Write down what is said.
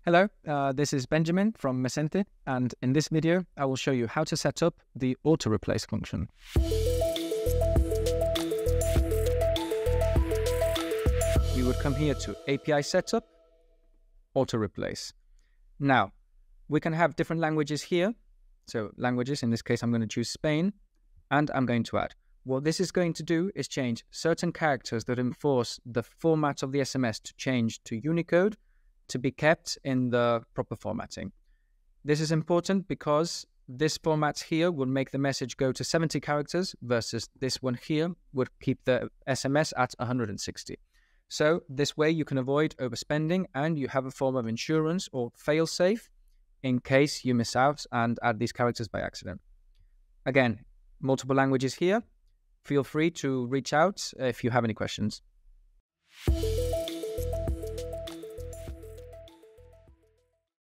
Hello, this is Benjamin from Messente, and in this video, I will show you how to set up the auto replace function. We would come here to API setup, auto replace. Now, we can have different languages here. So languages, in this case, I'm going to choose Spain, and I'm going to add. What this is going to do is change certain characters that enforce the format of the SMS to change to Unicode to be kept in the proper formatting. This is important because this format here will make the message go to 70 characters versus this one here would keep the SMS at 160. So this way you can avoid overspending and you have a form of insurance or fail-safe in case you miss out and add these characters by accident. Again, multiple languages here. Feel free to reach out if you have any questions.